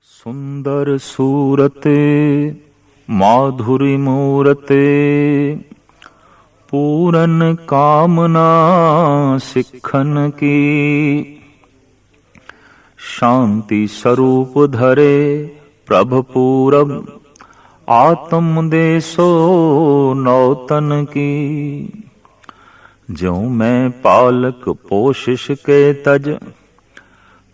सुंदर सूरते माधुरी मूरते पूरन कामना सिखन की शांति स्वरूप धरे प्रभ पूरब आत्म देसो नौतन की। ज्यों मैं पालक पोषिश के तज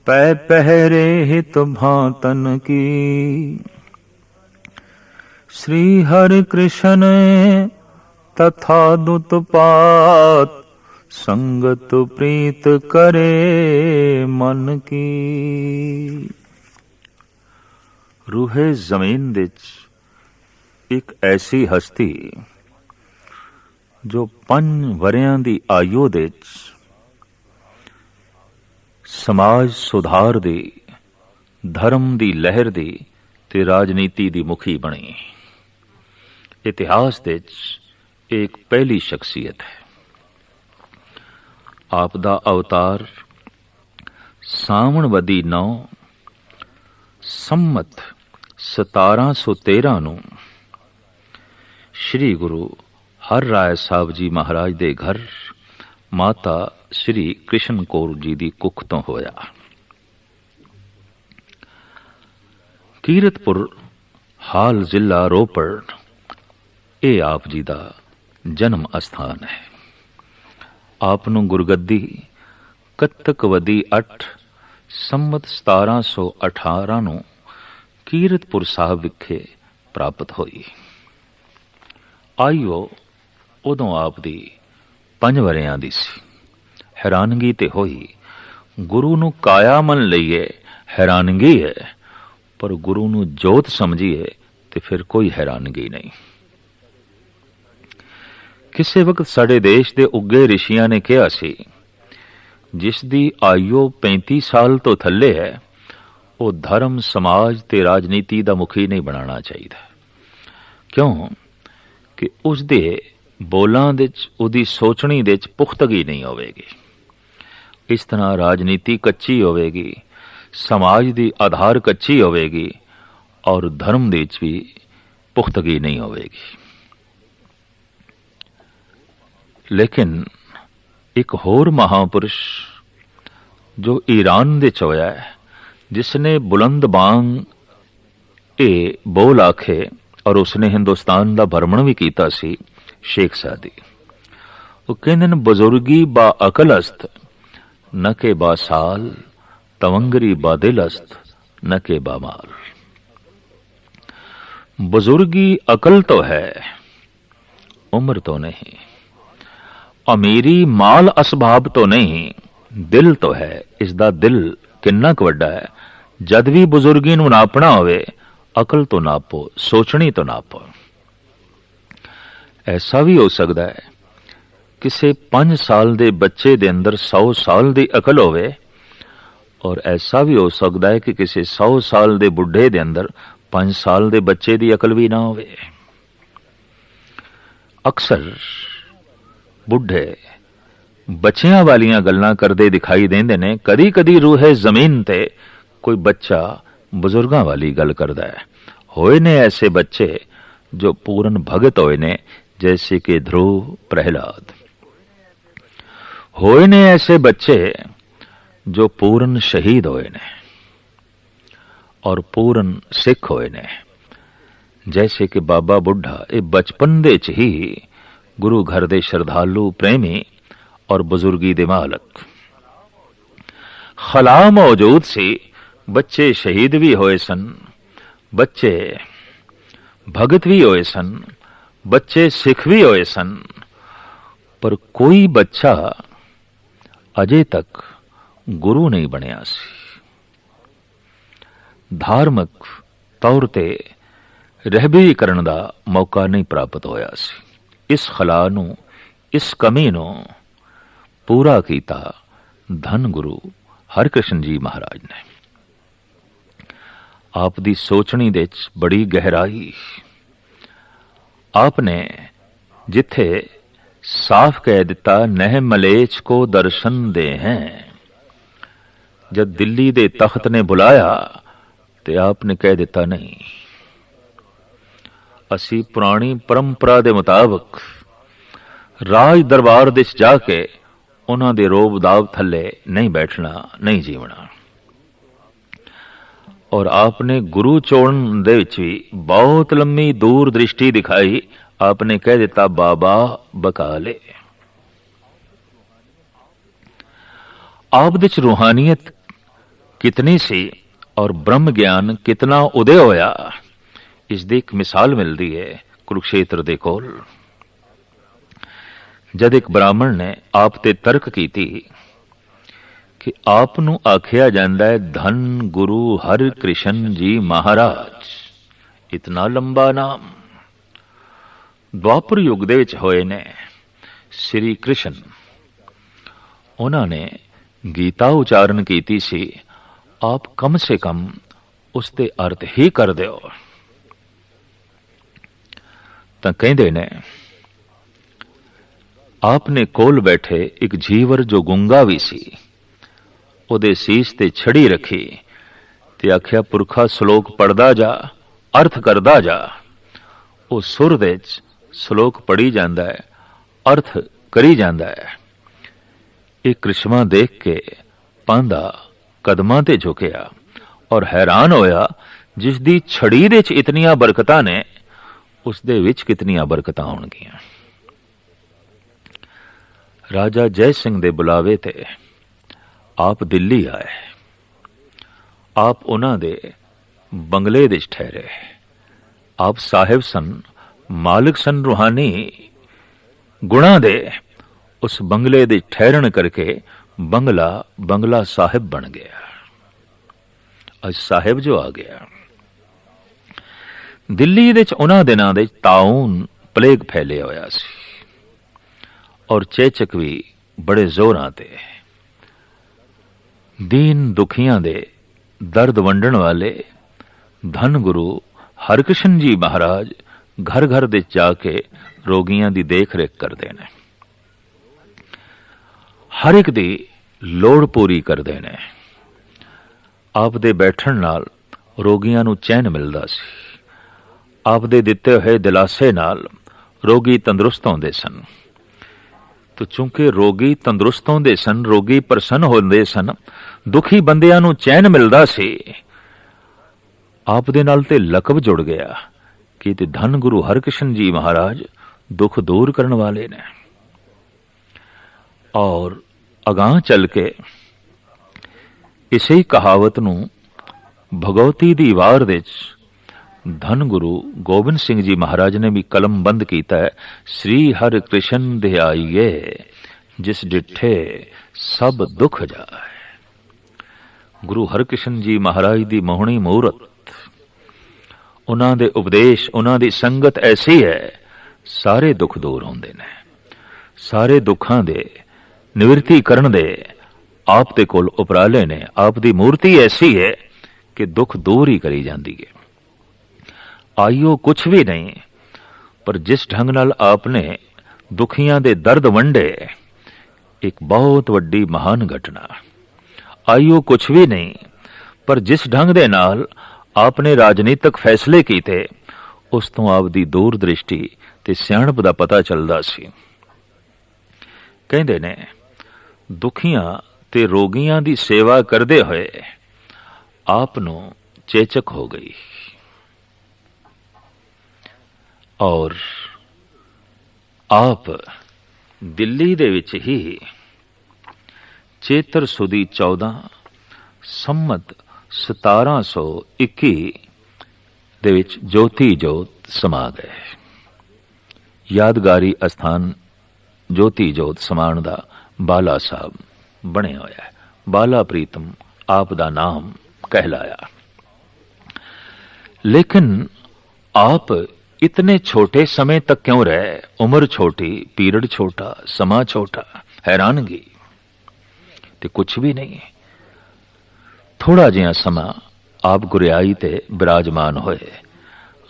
पै पहरे हित भातन की। श्री हरि कृष्ण तथा दुतपात संगत प्रीत करे मन की। रूहे जमीन विच एक ऐसी हस्ती जो 5 वरियां दी आयु दे समाज सुधार दी, धर्म दी लहर दी ते राजनीति दी मुखी बनी। इतिहास दे एक पहली शख्सियत है। आप दा अवतार सावण वदी 9 संमत 1713 नूं श्री गुरु हर राय साहब जी महाराज दे घर माता श्री कृष्ण कौर जी दी कुख तो होया। कीरतपुर हाल जिला रोपड़ ये आप जी दा जन्म अस्थान है। आपनू गुरगद्दी कत्तक वदी 8 संमत 1718 नूं कीरतपुर साहब विखे प्राप्त हुई। आइयो उदों आप दी 5 वरियां दी सी। हैरानगी ते होई, गुरु नू काया मन लईए हैरानगी है, पर गुरु नू जोत समझिए ते फिर कोई हैरानगी नहीं। किसी वक्त साडे देश दे उगे ऋषियां ने कहा सी, जिस दी आयु 35 साल तो थल्ले है वो धर्म समाज ते राजनीति दा मुखी नहीं बनाना चाहिए। क्यों कि उस दे बोलां दे उदी सोचनी दे पुख्तगी नहीं होवेगी। इस तरह राजनीति कच्ची होवेगी, समाज दी आधार कच्ची होवेगी और धर्म दे भी पुख्तगी नहीं होवेगी। लेकिन एक होर महापुरुष जो ईरान दे होया है, जिसने बुलंद बांग ए बोल आखे और उसने हिंदुस्तान दा भ्रमण भी कीता सी, शेख सादी। वो कहंदे ने बुजुर्गी बा अकल अस्त न के बा साल, तवंगरी बा दिल अस्त न के बा माल। बुजुर्गी अकल तो है, उम्र तो नहीं। अमीरी माल असबाब तो नहीं, दिल तो है। इसदा दिल किन्ना क वड्डा है। जद भी बुजुर्गी नूं नापना होवे, अकल तो नापो, सोचनी तो नापो। ऐसा भी हो सकता है किसी 5 साल दे बच्चे दे अंदर 100 साल दी अकल होवे, और ऐसा भी हो सकता है कि किसी 100 साल दे बुढ़े दे अंदर 5 साल दे बच्चे दी अकल भी ना होवे। अक्सर बुढ़े बच्चियां वालियां गल्लां करदे दिखाई देंदे ने। कदी कदी रूहे जमीन ते कोई बच्चा बुजुर्गां वाली गल करदा है। होए ने ऐसे बच्चे जो पूर्ण भगत होए ने, जैसे कि ध्रुव, प्रहलाद। होए ने ऐसे बच्चे जो पूर्ण शहीद होए ने और पूर्ण सिख होए ने, जैसे कि बाबा बुढ़ा। ये बचपन दे च ही गुरु घर दे श्रद्धालु, प्रेमी और बुजुर्गी दे मालक। खला मौजूद सी, बच्चे शहीद भी होए सन, बच्चे भगत भी होए सन, बच्चे सिख भी होए सन, पर कोई बच्चा अजे तक गुरु नहीं बनिया सी। धार्मिक तौर ते रहबरी करन दा मौका नहीं प्राप्त होया सी। इस खला नूं, इस कमी नूं पूरा कीता धन गुरु हरकृष्ण जी महाराज ने। आप दी सोचनी दे बड़ी गहराई। आपने जिथे साफ कह दिता, नह मलेच को दर्शन दे हैं। जब दिल्ली दे तख्त ने बुलाया ਤੇ ਆਪ ਨੇ ਕਹਿ ਦਿੱਤਾ, ਨਹੀਂ, ਅਸੀਂ ਪੁਰਾਣੀ ਪਰੰਪਰਾ ਦੇ ਮੁਤਾਬਕ ਰਾਜ ਦਰਬਾਰ ਦੇ ਵਿੱਚ ਜਾ ਕੇ ਉਹਨਾਂ ਦੇ ਰੋਬ ਦਾਬ ਥੱਲੇ ਨਹੀਂ ਬੈਠਣਾ, ਨਹੀਂ ਜੀਵਣਾ। ਔਰ ਆਪਨੇ ਗੁਰੂ ਚੋਣ ਦੇ ਵਿੱਚ ਵੀ ਬਹੁਤ ਲੰਮੀ ਦੂਰ ਦ੍ਰਿਸ਼ਟੀ ਦਿਖਾਈ। आपने कह देता, बाबा बकाले। आप विच रूहानियत कितनी सी और ब्रह्म ज्ञान कितना उदय होया, इसकी एक मिसाल मिलती है कुरुक्षेत्र दे कोल। जद एक ब्राह्मण ने आप ते तर्क की कि आप नूं आखिया जांदा है धन गुरु हर कृष्ण जी महाराज, इतना लंबा नाम। द्वापर युग दे विच होए ने श्री कृष्ण, उन्होंने गीता उचारण की सी, आप कम से कम उसके अर्थ ही कर दिओ। तां कहंदे ने आपने कोल बैठे एक जीवर जो गुंगा भी सी, उहदे सीस ते छड़ी रखी ते आख्या, पुरखा श्लोक पढ़दा जा, अर्थ करदा जा। वो सुर दे श्लोक पढ़ी जाता है, अर्थ करी जाता है। एक कृष्मा देख के पांदा कदमां ते झुकिया और हैरान होया, जिस दी छड़ी दे च इतनियां बरकतां ने, उस दे विच कितनियां बरकतां होणगियां। राजा जय सिंह दे बुलावे ते आप दिल्ली आए। आप उन्हां दे बंगले दे ठहरे। आप साहिब सन, मालिक सन रूहानी गुणा दे। उस बंगले दे ठहरन करके बंगला बंगला साहिब बन गया। अज साहिब जो आ गया। दिल्ली दे उन्हां दिनां दे ताउन प्लेग फैले होया सी और चेचक भी बड़े जोरां ते। दीन दुखियां दे दर्द वंडण वाले धन गुरु हरकृष्ण जी महाराज घर घर दे जाके रोगियां दी देख रेख करते हैं, हर एक दी लोड़ पूरी करते हैं। आप दे बैठण नाल रोगियां नूं चैन मिलदा सी। आप दे दिते हुए दिलासे नाल रोगी तंदुरुस्त होंदे सन। तो चूंकि रोगी तंदुरुस्त होंदे सन, रोगी प्रसन्न होंदे सन, दुखी बंदियां नूं चैन मिलदा सी। आप दे नाल ते लकब जुड़ गया कि ते धन गुरु हरकृष्ण जी महाराज दुख दूर करने वाले ने। और अगां चल के इसे कहावत नूं भगवती दी वार दे धन गुरु गोबिंद सिंह जी महाराज ने भी कलम बंद किया है। श्री हर कृष्ण दे आइए, जिस डिठे सब दुख जाए। गुरु हरकृष्ण जी महाराज दी मोहनी मूरत, उन्हां दे उपदेश, उन्हां दी संगत ऐसी है, सारे दुख दूर होंदे ने। सारे दुखां दे निवृत्ति करन दे आप दे कोल उपराले ने। आप दी मूर्ति ऐसी है कि दुख दूर ही करी जाती है। आइयो कुछ भी नहीं, पर जिस ढंग नाल आपने दुखियां दे दर्द वंडे, एक बहुत वड्डी महान घटना। आइयो कुछ भी नहीं, पर जिस ढंग दे नाल आपने राजनीतिक फैसले कीते, उस तो आप दी दूर दृष्टि ते सियाणप दा पता चलदा सी। कहंदे ने दुखियां ते रोगियां दी सेवा करदे होए आप नूं चेचक हो गई। और आप दिल्ली दे विच ही चेतर सुदी 14 संमत 1721 दे विच ज्योति जोत समा गए। यादगारी अस्थान ज्योति जोत समान दा बाला साहब बने होया है। बाला प्रीतम आप दा नाम कहलाया। लेकिन आप इतने छोटे समय तक क्यों रहे? उम्र छोटी, पीरियड छोटा, समा छोटा, हैरानगी ते कुछ भी नहीं। थोड़ा जिहा समा आप गुरियाई ते विराजमान होए।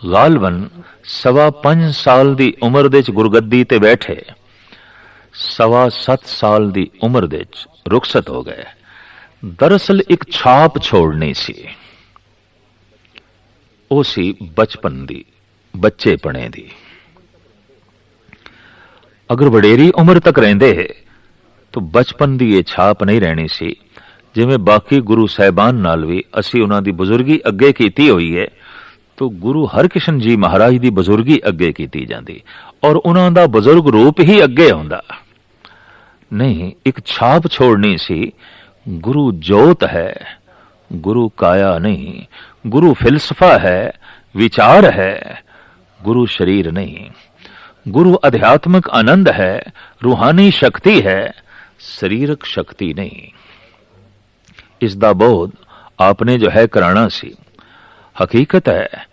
गालबन 5.25 साल दी उम्र दे गुरगद्दी ते बैठे, 7.25 साल दी उम्र दे रुखसत हो गए। दरअसल एक छाप छोड़नी सी। ਉਹ ਸੀ ਬਚਪਨ ਦੀ, ਬੱਚੇਪਣੇ ਦੀ। ਅਗਰ ਵਡੇਰੀ ਉਮਰ ਤੱਕ ਰਹਿੰਦੇ ਤਾਂ ਬਚਪਨ ਦੀ ਇਹ ਛਾਪ ਨਹੀਂ ਰਹਿਣੀ ਸੀ। ਜਿਵੇਂ ਬਾਕੀ ਗੁਰੂ ਸਾਹਿਬਾਨ ਨਾਲ ਵੀ ਅਸੀਂ ਉਹਨਾਂ ਦੀ ਬਜ਼ੁਰਗੀ ਅੱਗੇ ਕੀਤੀ ਹੋਈ ਹੈ, ਤਾਂ ਗੁਰੂ ਹਰਕ੍ਰਿਸ਼ਨ ਜੀ ਮਹਾਰਾਜ ਦੀ ਬਜ਼ੁਰਗੀ ਅੱਗੇ ਕੀਤੀ ਜਾਂਦੀ, ਔਰ ਉਹਨਾਂ ਦਾ ਬਜ਼ੁਰਗ ਰੂਪ ਹੀ ਅੱਗੇ ਆਉਂਦਾ। ਨਹੀਂ, ਇੱਕ ਛਾਪ ਛੋੜਨੀ ਸੀ। ਗੁਰੂ ਜੋਤ ਹੈ, ਗੁਰੂ ਕਾਇਆ ਨਹੀਂ। ਗੁਰੂ ਫਿਲਸਫਾ ਹੈ, ਵਿਚਾਰ ਹੈ, ਗੁਰੂ ਸ਼ਰੀਰ ਨਹੀਂ। ਗੁਰੂ ਅਧਿਆਤਮਿਕ ਆਨੰਦ ਹੈ, रूहानी शक्ति है, शरीरक शक्ति नहीं। इस दा बोध आपने जो है कराना सी। हकीकत है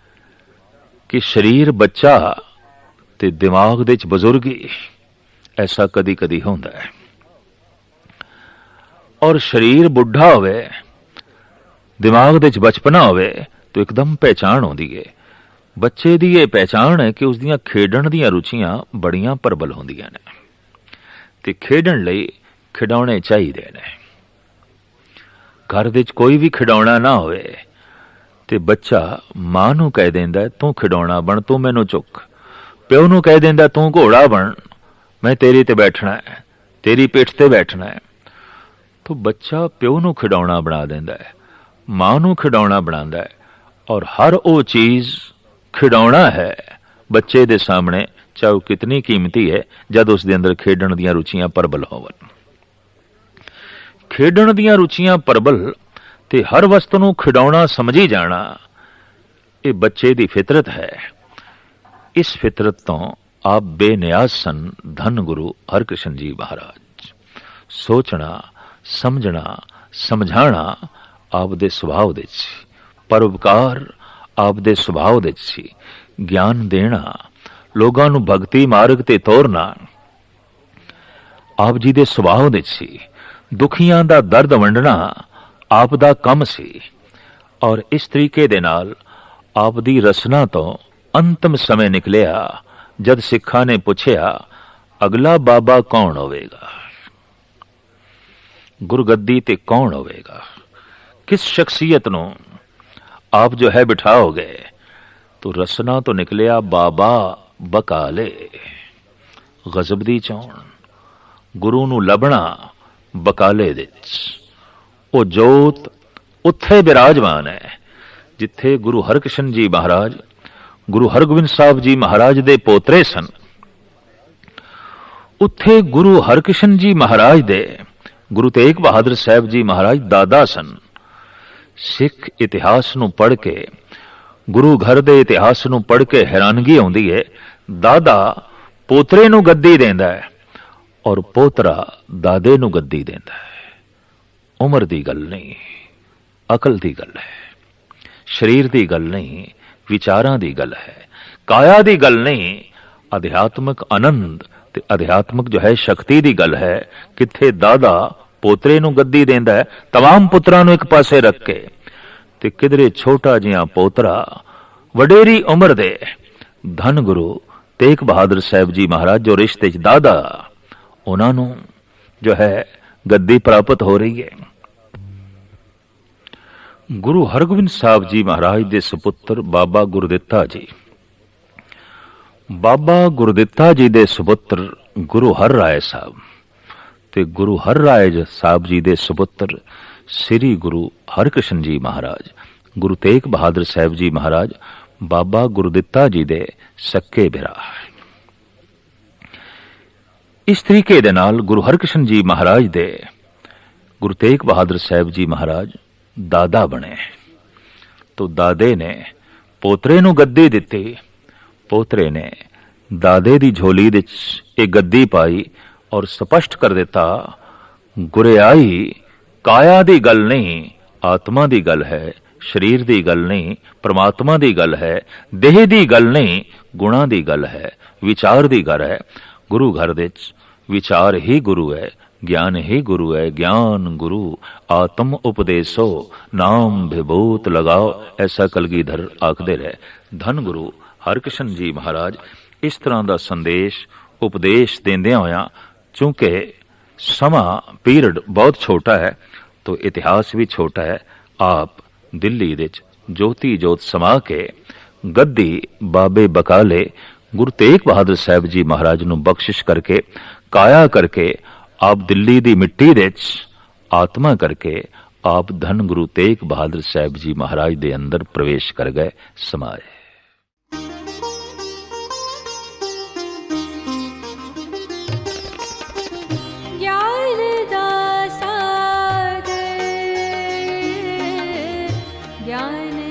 कि शरीर बच्चा ते दिमाग दे च बजुर्गी, ऐसा कदी कदी होंदा है। और शरीर बुढ़ा होवे, दिमाग दे च बचपना होवे तो एकदम पहचान होंदी है। बच्चे दी ये पहचान है कि उसदियां खेडण दियां रुचियां बड़ियां प्रबल होंदियां ने ते खेडण लई खिडौने चाहिए ने। घर दे कोई भी खिडौना ना होवे ते बच्चा मां नूं कह देंदा तू खिडौना बन, तू मैनू चुक। प्यो नूं कह देंदा तू घोड़ा बन, मैं तेरी ते बैठना है, तेरी पिठ ते बैठना है। तो बच्चा प्यो नूं खिडौना बना देंदा है, मां नूं खिडौना बनांदा है, और हर वो चीज खिडौना है बच्चे दे सामने, चाहे वो कितनी कीमती है, जद उस दे अंदर खेडण दियां रुचियां प्रबल होवन। खेडण दियां रुचियां प्रबल ते हर वस्तु नूं खिडौना समझी जाना, ये बच्चे दी फितरत है। इस फितरत तो आप बेनियाज सन धन गुरु हरकृष्ण जी महाराज। सोचना, समझना, समझाना आप दे सुभाव दे सी, परोपकार आप दे सुभाव दे सी, ज्ञान देना, लोगां नूं भगती मार्ग ते तोरना आप जी दे सुभाव दे सी। दुखियां दा दर्द वंडना आप दा कम सी, और इस तरीके दे नाल आप दी रसना तो अंतिम समय निकलिया जद सिखा ने पुछया अगला बाबा कौन होवेगा, गुरगद्दी ते कौन होवेगा, किस शख्सियत नूं आप जो है बिठाओगे। तो रसना तो निकलिया बाबा बकाले, गजब दी चौन, गुरु नूं लभना बकाले दे विच। ओ जोत उत्थे बिराजमान है जिथे गुरु हरकृष्ण जी महाराज, गुरु हरगोबिंद साहब जी महाराज दे पोतरे सन। उत्थे गुरु हरकृष्ण जी महाराज दे गुरु तेग बहादुर साहब जी महाराज दादा सन। सिख इतिहास नूं पढ़ के, गुरु घर दे इतिहास नूं पढ़ के हैरानगी आउंदी है। दादा पोतरे नूं गद्दी देंदा है और पोतरा दादे नूं गद्दी देंदा है। उम्र दी गल नहीं, अकल दी गल है, शरीर दी गल नहीं, विचारां दी गल है, काया दी गल नहीं, अध्यात्मक आनंद ते अध्यात्मक जो है शक्ति दी गल है। किथे दादा पोतरे नूं गद्दी देंदा है तमाम पुत्रां नूं एक पासे रख के, ते किधरे छोटा जिहा पोतरा वडेरी उम्र दे धन गुरु तेग बहादुर साहब जी महाराज जो रिश्ते च दादा, उन्हां नूं जो है गद्दी प्राप्त हो रही है। गुरु हरगोबिंद साहब जी महाराज दे सुपुत्र बाबा गुरदित्ता जी, बाबा गुरदित्ता जी दे सुपुत्र गुरु हर राय साहब ते गुरु हर राय साहब जी दे सुपुत्र श्री गुरु हरकृष्ण जी महाराज, गुरु तेग बहादुर साहब जी महाराज बाबा गुरदित्ता जी दे सक्के बिरा। इस तरीके दे नाल गुरु हरकृष्ण जी महाराज दे गुरु तेग बहादुर साहब जी महाराज दादा बने। तो दादे ने पोतरे नूं गद्दी दित्ती, पोतरे ने दादे दी झोली दे एक गद्दी पाई और स्पष्ट कर दिता गुरियाई काया दी गल नहीं, आत्मा दी गल है, शरीर दी गल नहीं, परमात्मा दी गल है, देह दी गल नहीं, गुणा दी गल है, विचार दी गल है। गुरु घर दे विचार ही गुरु है, ज्ञान ही गुरु है, ज्ञान गुरु आत्म उपदेशो नाम विभूत लगाओ, ऐसा कलगीधर आखदे रहे। धन गुरु हरकृष्ण जी महाराज इस तरह का संदेश उपदेश देंदियां होया, चूंकि समा पीरियड बहुत छोटा है तो इतिहास भी छोटा है, आप दिल्ली दे ज्योति जोत समा के गद्दी बाबे बकाले गुरु तेग बहादुर साहब जी महाराज ਨੂੰ ਬਖਸ਼ਿਸ਼ ਕਰਕੇ ਕਾਇਆ ਕਰਕੇ ਆਪ ਦਿੱਲੀ ਦੀ ਮਿੱਟੀ ਵਿੱਚ ਆਤਮਾ ਕਰਕੇ ਆਪ ਧੰਨ ਗੁਰੂ ਤੇਗ ਬਹਾਦਰ ਸਾਹਿਬ ਜੀ ਮਹਾਰਾਜ ਦੇ ਅੰਦਰ ਪ੍ਰਵੇਸ਼ ਕਰ ਗਏ, ਸਮਾਏ। ज्ञान दासागर ज्ञान